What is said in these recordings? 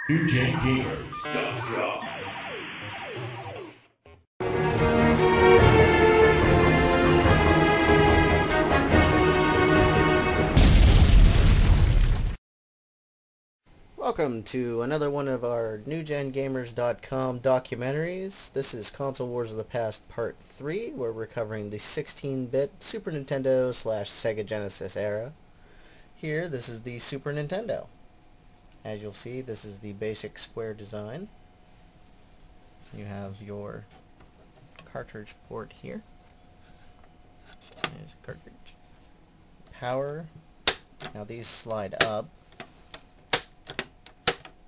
NewGenGamers.com. Welcome to another one of our NewGenGamers.com documentaries. This is Console Wars of the Past Part 3, where we're covering the 16-bit Super Nintendo / Sega Genesis era. Here, this is the Super Nintendo. As you'll see, this is the basic square design. You have your cartridge port here. There's a cartridge. Power. Now these slide up.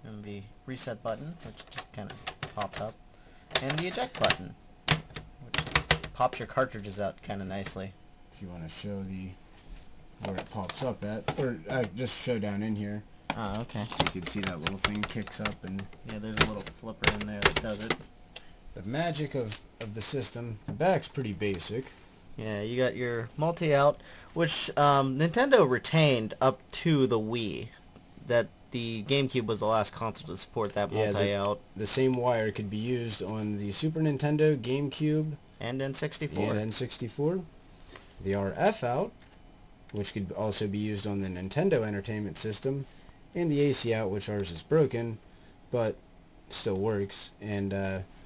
And the reset button, which just kind of pops up. And the eject button, which pops your cartridges out kind of nicely. If you want to show where it pops up at, or just show down in here. Oh, okay. You can see that little thing kicks up, and yeah, there's a little flipper in there that does it. The magic of the system. The back's pretty basic. Yeah, you got your multi-out, which Nintendo retained up to the Wii. That the GameCube was the last console to support that multi-out. The same wire could be used on the Super Nintendo, GameCube, and N64. And N64. The RF out, which could also be used on the Nintendo Entertainment System, and the AC out, which ours is broken, but still works, and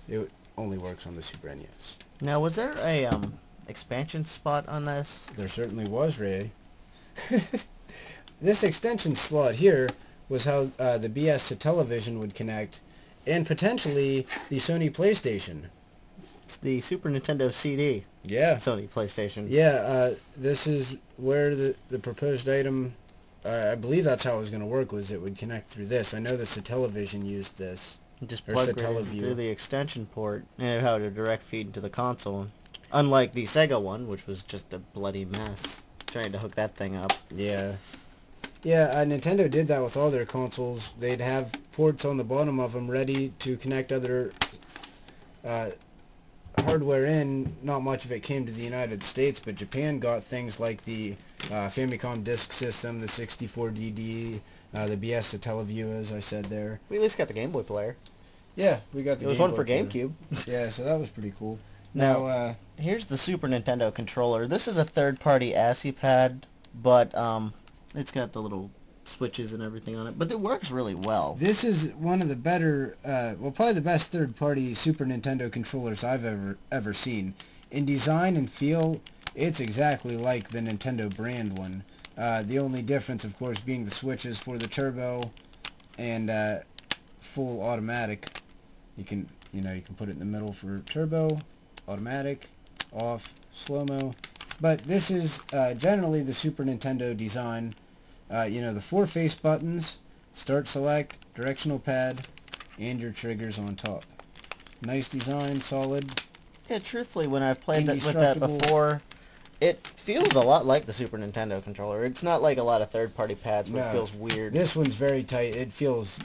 it only works on the Super NES. Now, was there a expansion spot on this? There certainly was, Ray. This extension slot here was how the BS to television would connect, and potentially the Sony PlayStation. It's the Super Nintendo CD. Yeah. Sony PlayStation. Yeah, this is where the proposed item, I believe that's how it was going to work, was it would connect through this. I know the Satellivision used this. Just plug right through the extension port and how to direct feed into the console. Unlike the Sega one, which was just a bloody mess, trying to hook that thing up. Yeah. Yeah, Nintendo did that with all their consoles. They'd have ports on the bottom of them ready to connect other hardware in. Not much of it came to the United States, but Japan got things like the Famicom Disk System, the 64DD, the BS to Teleview, as I said there. We at least got the Game Boy player. Yeah, we got the Game Boy. There was one for GameCube. Yeah, so that was pretty cool. Now, here's the Super Nintendo controller. This is a third-party ASCII pad, but it's got the little switches and everything on it, but it works really well. This is one of the better, well, probably the best third-party Super Nintendo controllers I've ever seen. In design and feel, it's exactly like the Nintendo brand one. The only difference, of course, being the switches for the turbo and full automatic. You can put it in the middle for turbo, automatic, off, slow-mo. But this is generally the Super Nintendo design. The 4 face buttons, start, select, directional pad, and your triggers on top. Nice design, solid. Yeah, truthfully, when I've played with that before, it feels a lot like the Super Nintendo controller. It's not like a lot of third-party pads where it feels weird. This one's very tight. It feels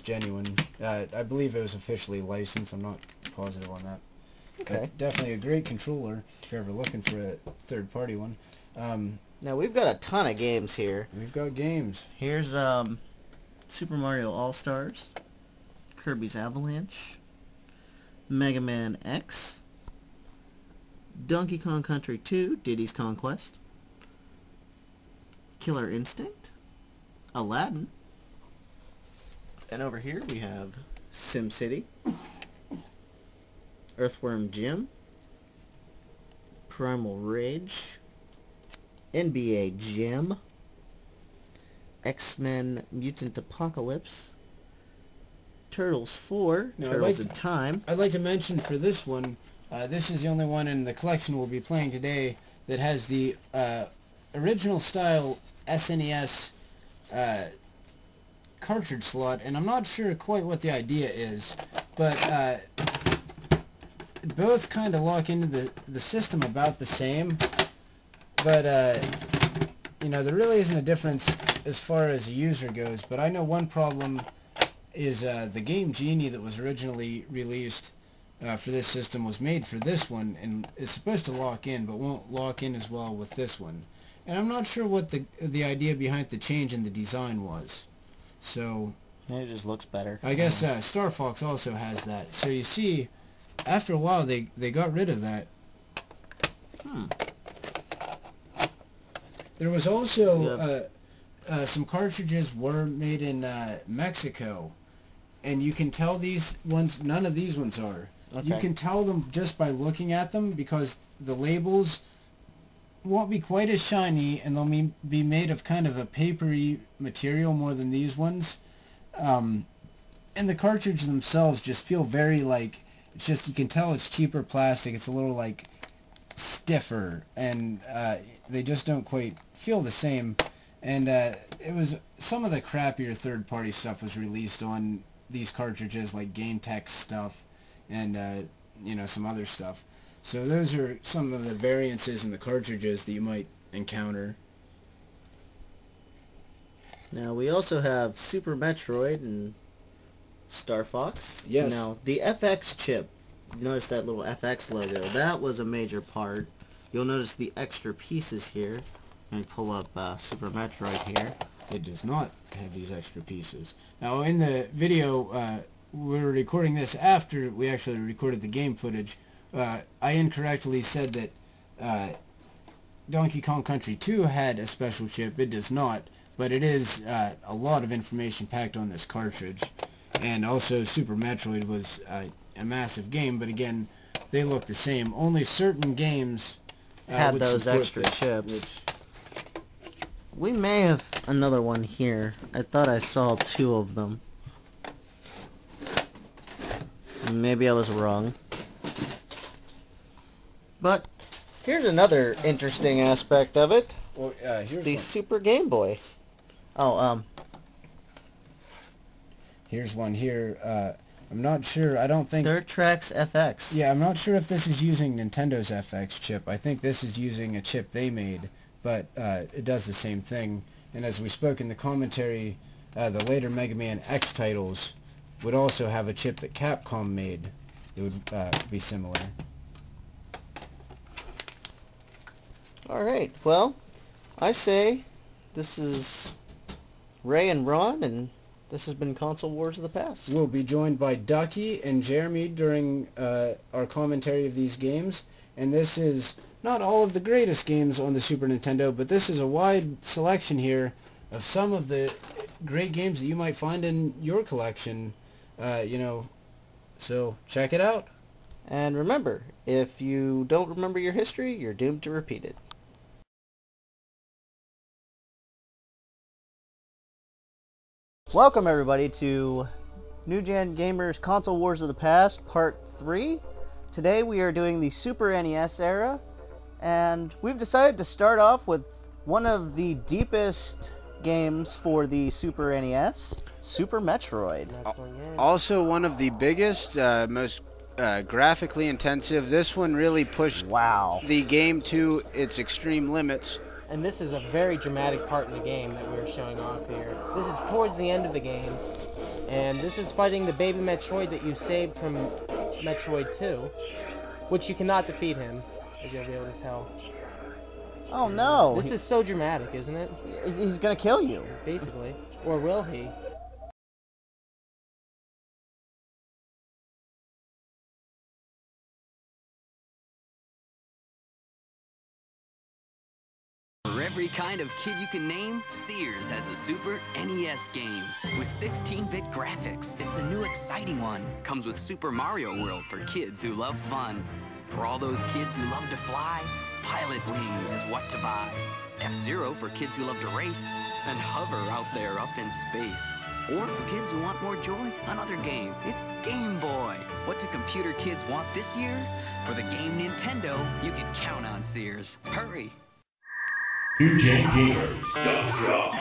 genuine. I believe it was officially licensed. I'm not positive on that. Okay. But definitely a great controller if you're ever looking for a third-party one. Now, we've got a ton of games here. We've got games. Here's Super Mario All-Stars, Kirby's Avalanche, Mega Man X, Donkey Kong Country 2, Diddy's Conquest, Killer Instinct, Aladdin, and over here we have SimCity, Earthworm Jim, Primal Rage, NBA Jam, X-Men Mutant Apocalypse, Turtles 4, Turtles in Time. I'd like to mention for this one, this is the only one in the collection we'll be playing today that has the original style SNES cartridge slot, and I'm not sure quite what the idea is, but both kind of lock into the system about the same. But, there really isn't a difference as far as a user goes. But I know one problem is the game Genie that was originally released for this system was made for this one, and is supposed to lock in, but won't lock in as well with this one. And I'm not sure what the idea behind the change in the design was. So It just looks better. I guess Star Fox also has that. So you see, after a while they got rid of that. There was also some cartridges were made in Mexico, and you can tell these ones, none of these ones are. Okay. You can tell them just by looking at them because the labels won't be quite as shiny, and they'll be made of kind of a papery material more than these ones. And the cartridge themselves just feel very like, it's just, you can tell it's cheaper plastic. It's a little like stiffer, and they just don't quite feel the same. And it was some of the crappier third-party stuff was released on these cartridges, like Game Tech stuff and you know, some other stuff. So those are some of the variances in the cartridges that you might encounter. Now we also have Super Metroid and Star Fox. Yes. Now the FX chip, you notice that little FX logo, that was a major part. You'll notice the extra pieces here. Let me pull up Super Metroid here. It does not have these extra pieces. Now in the video, we're recording this after we actually recorded the game footage. I incorrectly said that Donkey Kong Country 2 had a special chip. It does not, but it is a lot of information packed on this cartridge. And also Super Metroid was a massive game, but again, they look the same. Only certain games had those extra chips. We may have another one here. I thought I saw 2 of them. Maybe I was wrong. But here's another interesting aspect of it. Well, here's the one. Super Game Boy. Oh, here's one here. I'm not sure. I don't think... Dirt Tracks FX. Yeah, I'm not sure if this is using Nintendo's FX chip. I think this is using a chip they made, but it does the same thing. And as we spoke in the commentary, the later Mega Man X titles would also have a chip that Capcom made. It would be similar. Alright, well, I say this is Ray and Ron, and this has been Console Wars of the Past. We'll be joined by Ducky and Jeremy during our commentary of these games, and this is not all of the greatest games on the Super Nintendo, but this is a wide selection here of some of the great games that you might find in your collection, you know, so check it out. And remember, if you don't remember your history, you're doomed to repeat it. Welcome everybody to New Gen Gamers Console Wars of the Past Part 3. Today we are doing the Super NES era, and we've decided to start off with one of the deepest games for the Super NES, Super Metroid. Also one of the biggest, most graphically intensive. This one really pushed the game to its extreme limits. And this is a very dramatic part in the game that we're showing off here. This is towards the end of the game, and this is fighting the baby Metroid that you saved from Metroid 2, which you cannot defeat him, as you'll be able to tell. Oh no! This is so dramatic, isn't it? He's gonna kill you. Basically. Or will he? For every kind of kid you can name, Sears has a Super NES game. With 16-bit graphics, it's the new exciting one. Comes with Super Mario World for kids who love fun. For all those kids who love to fly, Pilot Wings is what to buy. F-Zero for kids who love to race, and Hover out there up in space. Or for kids who want more joy, another game. It's Game Boy. What do computer kids want this year? For the game Nintendo, you can count on Sears. Hurry! NewGenGamers.com